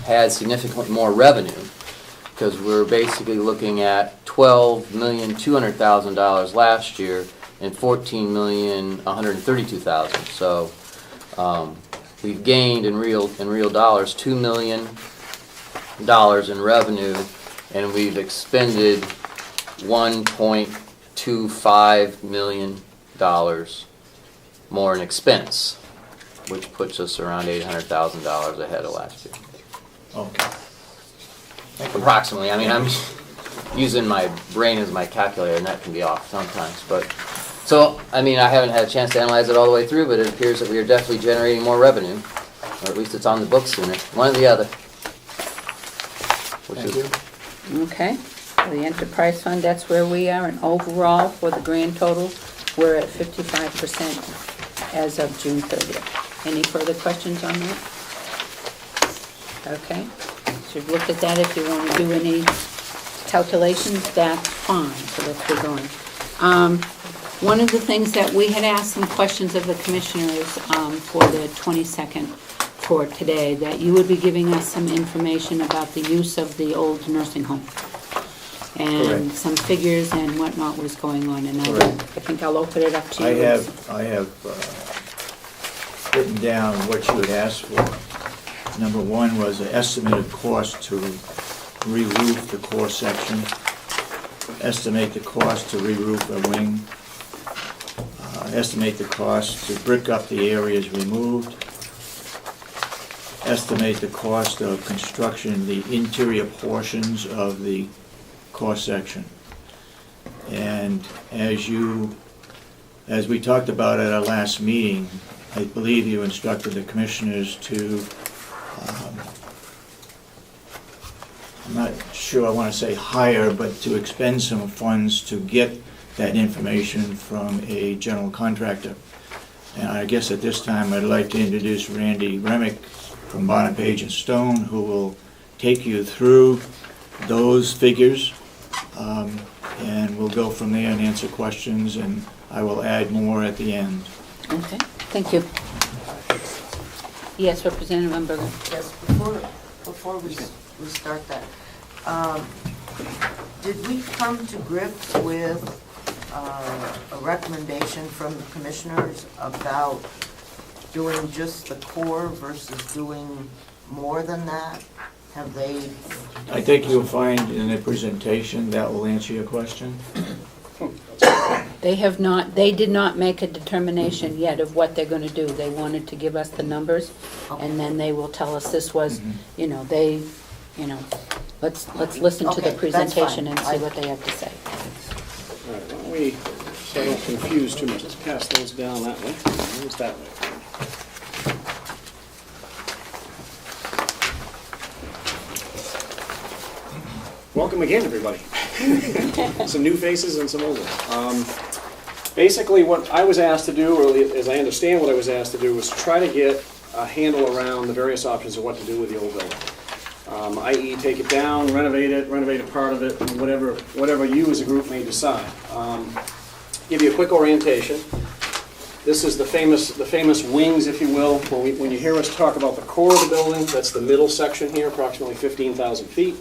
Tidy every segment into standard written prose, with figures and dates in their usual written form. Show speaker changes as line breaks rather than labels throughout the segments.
had significantly more revenue, because we're basically looking at $12,200,000 last year and $14,132,000. So we've gained in real dollars $2 million in revenue, and we've expended $1.25 million more in expense, which puts us around $800,000 ahead of last year.
Okay.
Approximately. I mean, I'm using my brain as my calculator, and that can be off sometimes. But so, I mean, I haven't had a chance to analyze it all the way through, but it appears that we are definitely generating more revenue, or at least it's on the books sooner. One or the other.
Thank you.
Okay, the enterprise fund, that's where we are, and overall, for the grand total, we're at 55% as of June 30th. Any further questions on that? Okay, so you've looked at that. If you want to do any calculations, that's fine, so let's get going. One of the things that we had asked some questions of the commissioners for the 22nd for today, that you would be giving us some information about the use of the old nursing home. And
Correct.
some figures and whatnot was going on, and I think I'll open it up to you.
I have written down what you had asked for. Number one was an estimated cost to re-roof the core section, estimate the cost to re-roof a wing, estimate the cost to brick up the areas removed, estimate the cost of construction, the interior portions of the core section. And as we talked about at our last meeting, I believe you instructed the commissioners to, I'm not sure I want to say hire, but to expend some funds to get that information from a general contractor. And I guess at this time I'd like to introduce Randy Remick from Bonner, Page and Stone, who will take you through those figures, and we'll go from there and answer questions, and I will add more at the end.
Okay, thank you. Yes, Representative Umberger.
Yes, before we start that, did we come to grips with a recommendation from the commissioners about doing just the core versus doing more than that? Have they?
I think you'll find in the presentation that will answer your question.
They have not, they did not make a determination yet of what they're going to do. They wanted to give us the numbers, and then they will tell us this was, you know, let's listen to the
Okay,
presentation and
that's fine.
see what they have to say.
All right, why don't we, so I don't confuse too much, let's pass those down that way. Who's that way? Welcome again, everybody. Some new faces and some old ones. Basically, what I was asked to do, or as I understand what I was asked to do, was try to get a handle around the various options of what to do with the old building. I.e. take it down, renovate a part of it, whatever you as a group may decide. Give you a quick orientation. This is the famous wings, if you will. When you hear us talk about the core of the building, that's the middle section here, approximately 15,000 feet.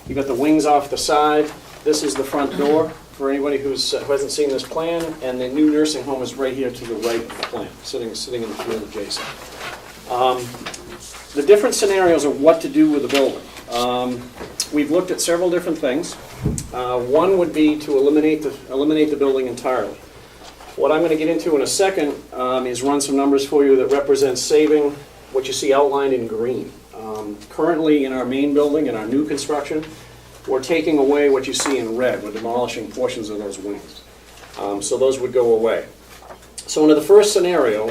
You've got the wings off the side. This is the front door for anybody who hasn't seen this plan, and the new nursing home is right here to the right of the plan, sitting in the field adjacent. The different scenarios of what to do with the building. We've looked at several different things. One would be to eliminate the building entirely. What I'm going to get into in a second is run some numbers for you that represent saving what you see outlined in green. Currently in our main building, in our new construction, we're taking away what you see in red. We're demolishing portions of those wings. So those would go away. So under the first scenario,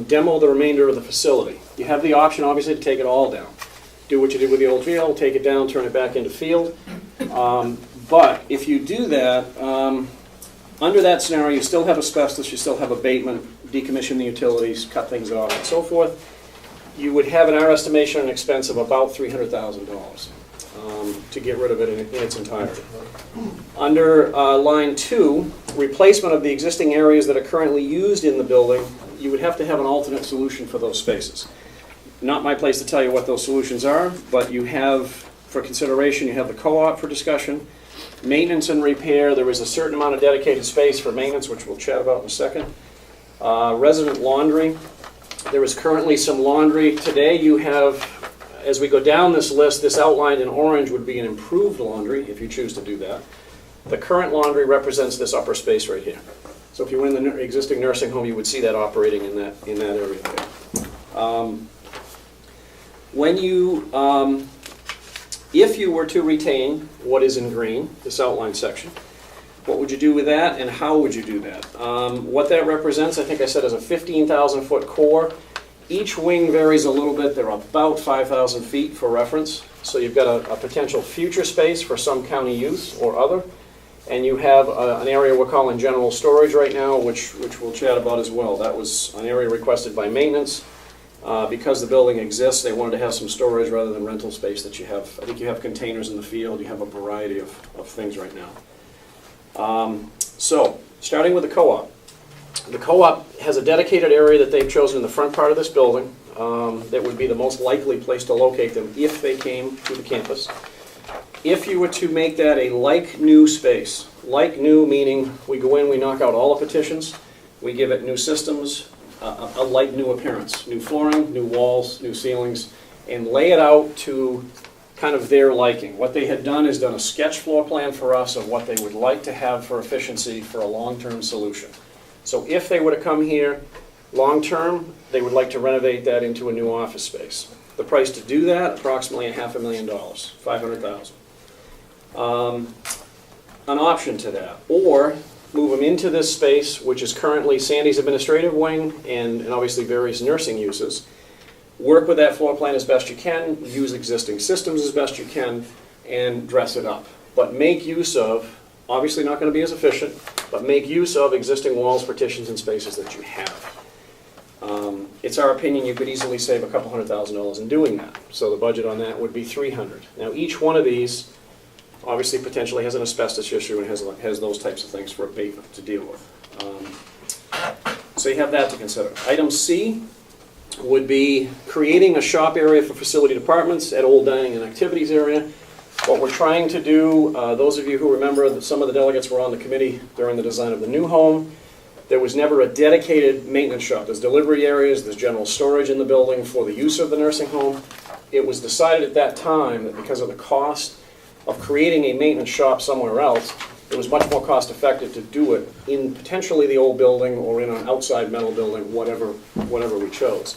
demo the remainder of the facility. You have the option, obviously, to take it all down. Do what you did with the old field, take it down, turn it back into field. But if you do that, under that scenario, you still have asbestos, you still have abatement, decommission the utilities, cut things off, and so forth. You would have, in our estimation, an expense of about $300,000 to get rid of it in its entirety. Under line 2, replacement of the existing areas that are currently used in the building, you would have to have an alternate solution for those spaces. Not my place to tell you what those solutions are, but you have, for consideration, you have the co-op for discussion. Maintenance and repair, there is a certain amount of dedicated space for maintenance, which we'll chat about in a second. Resident laundry, there is currently some laundry. Today you have, as we go down this list, this outlined in orange would be an improved laundry, if you choose to do that. The current laundry represents this upper space right here. So if you were in the existing nursing home, you would see that operating in that area there. If you were to retain what is in green, this outline section, what would you do with that and how would you do that? What that represents, I think I said, is a 15,000-foot core. Each wing varies a little bit. They're about 5,000 feet for reference. So you've got a potential future space for some county use or other. And you have an area we're calling general storage right now, which we'll chat about as well. That was an area requested by maintenance. Because the building exists, they wanted to have some storage rather than rental space that you have. I think you have containers in the field. You have a variety of things right now. So, starting with the co-op. The co-op has a dedicated area that they've chosen in the front part of this building that would be the most likely place to locate them if they came to the campus. If you were to make that a like-new space, like-new meaning we go in, we knock out all the petitions, we give it new systems, a light new appearance, new flooring, new walls, new ceilings, and lay it out to kind of their liking. What they had done is done a sketch floor plan for us of what they would like to have for efficiency for a long-term solution. So if they were to come here long-term, they would like to renovate that into a new office space. The price to do that, approximately $500,000, $500,000. An option to that, or move them into this space, which is currently Sandy's administrative wing and obviously various nursing uses. Work with that floor plan as best you can, use existing systems as best you can, and dress it up. But make use of, obviously not going to be as efficient, but make use of existing walls, partitions, and spaces that you have. It's our opinion you could easily save a couple $100,000 in doing that. So the budget on that would be $300,000. Now each one of these obviously potentially has an asbestos issue and has those types of things for abatement to deal with. So you have that to consider. Item C would be creating a shop area for facility departments at Old Dining and Activities area. What we're trying to do, those of you who remember that some of the delegates were on the committee during the design of the new home, there was never a dedicated maintenance shop. There's delivery areas, there's general storage in the building for the use of the nursing home. It was decided at that time that because of the cost of creating a maintenance shop somewhere else, it was much more cost effective to do it in potentially the old building or in an outside metal building, whatever we chose.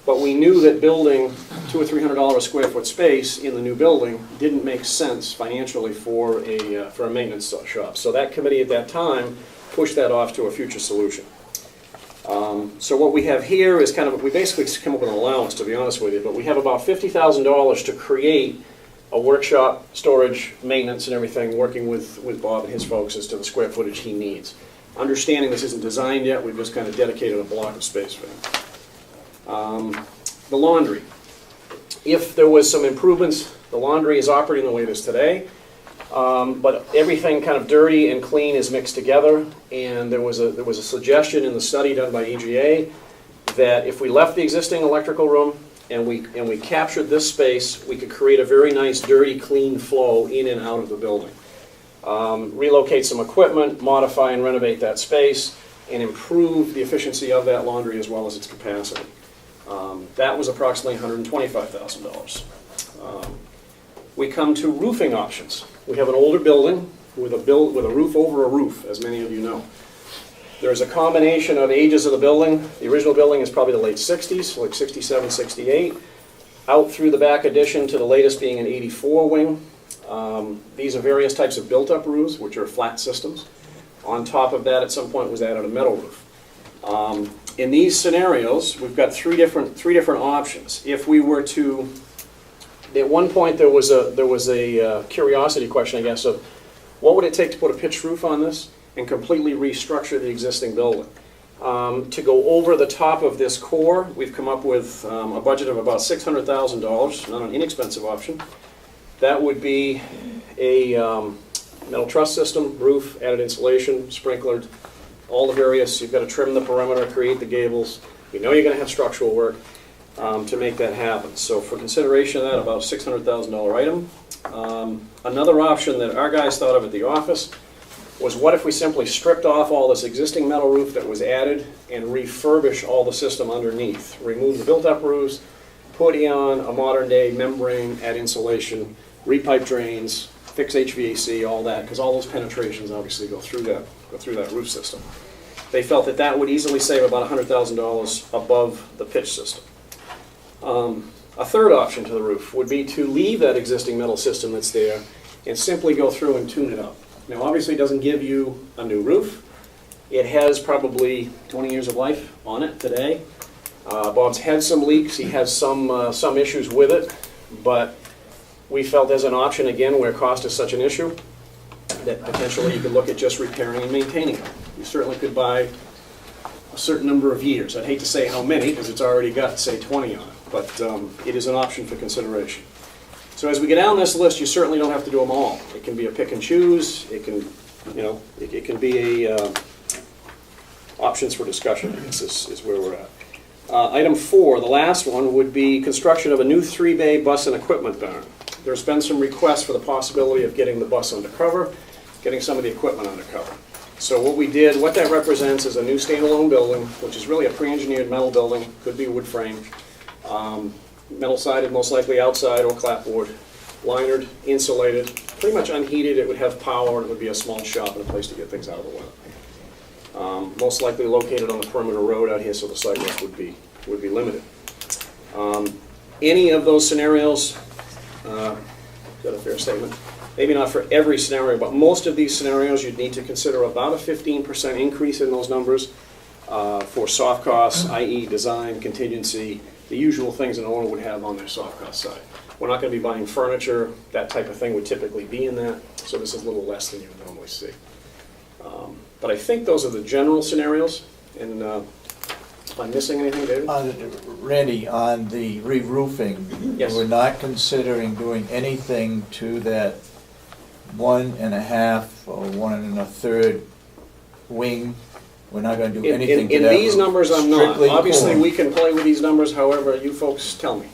But we knew that building $200 or $300 square foot space in the new building didn't make sense financially for a maintenance shop. So that committee at that time pushed that off to a future solution. So what we have here is kind of, we basically come up with an allowance, to be honest with you, but we have about $50,000 to create a workshop, storage, maintenance, and everything, working with Bob and his folks as to the square footage he needs. Understanding this isn't designed yet, we've just kind of dedicated a block of space for him. The laundry. If there was some improvements, the laundry is operating the way it is today, but everything kind of dirty and clean is mixed together, and there was a suggestion in the study done by EGA that if we left the existing electrical room and we captured this space, we could create a very nice dirty, clean flow in and out of the building. Relocate some equipment, modify and renovate that space, and improve the efficiency of that laundry as well as its capacity. That was approximately $125,000. We come to roofing options. We have an older building with a roof over a roof, as many of you know. There's a combination of ages of the building. The original building is probably the late 60s, like 67, 68. Out through the back addition to the latest being an 84 wing. These are various types of built-up roofs, which are flat systems. On top of that, at some point, was added a metal roof. In these scenarios, we've got three different options. If we were to, at one point there was a curiosity question, I guess, of what would it take to put a pitched roof on this and completely restructure the existing building. To go over the top of this core, we've come up with a budget of about $600,000, not an inexpensive option. That would be a metal truss system, roof, added insulation, sprinklered, all the various, you've got to trim the perimeter, create the gables. You know you're going to have structural work. to make that happen. So for consideration of that, about $600,000 item. Another option that our guys thought of at the office was, what if we simply stripped off all this existing metal roof that was added and refurbish all the system underneath? Remove the built-up roofs, put on a modern-day membrane, add insulation, repipe drains, fix HVAC, all that, because all those penetrations obviously go through that roof system. They felt that that would easily save about $100,000 above the pitch system. A third option to the roof would be to leave that existing metal system that's there and simply go through and tune it up. Now, obviously, it doesn't give you a new roof. It has probably 20 years of life on it today. Bob's had some leaks. He has some issues with it, but we felt as an option, again, where cost is such an issue, that potentially you could look at just repairing and maintaining it. You certainly could buy a certain number of years. I'd hate to say how many, because it's already got, say, 20 on it, but it is an option for consideration. So as we get down this list, you certainly don't have to do them all. It can be a pick and choose. It can, it can be a options for discussion, I guess is where we're at. Item 4, the last one, would be construction of a new 3-bay bus and equipment barn. There's been some requests for the possibility of getting the bus undercover, getting some of the equipment undercover. So what that represents is a new standalone building, which is really a pre-engineered metal building, could be wood frame, metal sided, most likely outside or clapboard, linered, insulated, pretty much unheated. It would have power, and it would be a small shop and a place to get things out of the weather. Most likely located on the perimeter road out here, so the sidewalk would be limited. Any of those scenarios, is that a fair statement? Maybe not for every scenario, but most of these scenarios you'd need to consider about a 15% increase in those numbers for soft costs, i.e. design, contingency, the usual things an owner would have on their soft cost side. We're not going to be buying furniture. That type of thing would typically be in that, so this is a little less than you would normally see. But I think those are the general scenarios, and am I missing anything, David?
Randy, on the re-roofing,
Yes.
we're not considering doing anything to that 1.5 or 1 1/3 wing. We're not going to do anything to
In
that
these
roof.
numbers, I'm not.
Strictly
Obviously,
core.
we can play with these numbers however you folks tell me.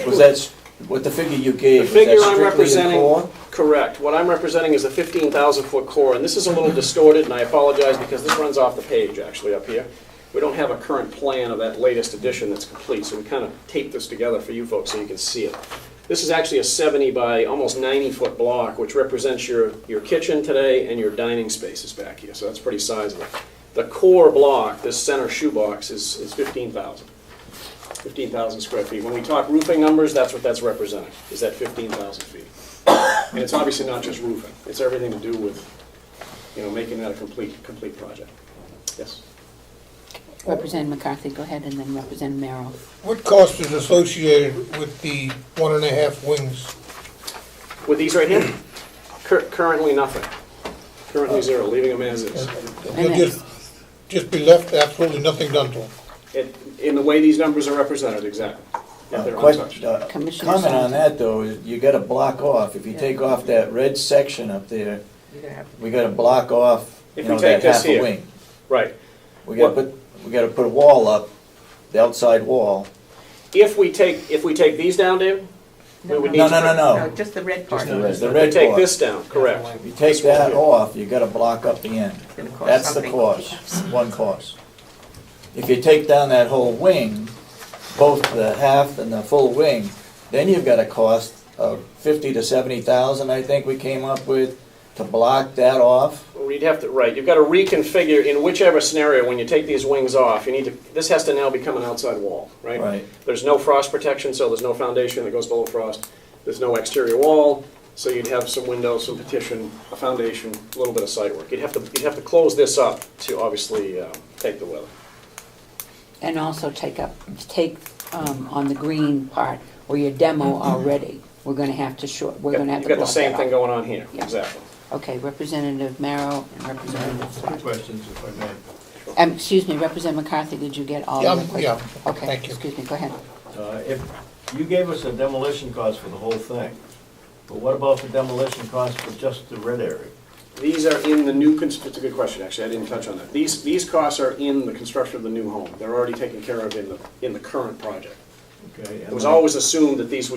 Was that what the figure you gave?
The figure
was that
I'm
strictly the
representing,
core?
correct. What I'm representing is a 15,000-foot core, and this is a little distorted, and I apologize because this runs off the page, actually, up here. We don't have a current plan of that latest edition that's complete, so we kind of taped this together for you folks so you can see it. This is actually a 70 by almost 90-foot block, which represents your kitchen today and your dining spaces back here, so that's pretty sizable. The core block, this center shoebox, is 15,000 square feet. When we talk roofing numbers, that's what that's representing, is that 15,000 feet. And it's obviously not just roofing. It's everything to do with, making that a complete project. Yes?
Representative McCarthy, go ahead, and then Representative Merrill.
What cost is associated with the 1.5 wings?
With these right here? Currently nothing. Currently zero, leaving them as is.
They'll just be left, absolutely nothing done to them?
In the way these numbers are represented, exactly. Yeah, they're untouched.
Commissioner
Comment on
Sampson.
that, though, is you gotta block off. If you take off that red section up there, we gotta block off,
If we
that
take this
half a
here.
wing.
Right.
We gotta put a wall up, the outside wall.
If we take these down, David, we would need
No,
to...
no,
just the red part.
the red
If we
red
take
part.
this down, correct.
If you take that off, you gotta block up the end.
It's gonna cost
That's the
something.
cost, one cost. If you take down that whole wing, both the half and the full wing, then you've got a cost of 50 to 70,000, I think we came up with, to block that off.
You'd have to, right, you've got to reconfigure in whichever scenario, when you take these wings off, this has to now become an outside wall, right?
Right.
There's no frost protection, so there's no foundation that goes below frost. There's no exterior wall, so you'd have some windows, some partition, a foundation, a little bit of site work. You'd have to close this up to obviously take the weather.
And also take on the green part where your demo already, we're gonna have to we're gonna have to
You've got the
block
same
that
thing
off.
going on here,
Yeah.
exactly.
Okay, Representative Merrill and Representative
Two
Swart.
questions, if I may.
Excuse me, Representative McCarthy, did you get all
Yeah,
of the questions?
yeah,
Okay,
thank you.
excuse me, go ahead.
If you gave us a demolition cost for the whole thing, but what about the demolition cost for just the red area?
These are in the new, it's a good question, actually, I didn't touch on that. These costs are in the construction of the new home. They're already taken care of in the current project.
Okay.
It was always assumed that these would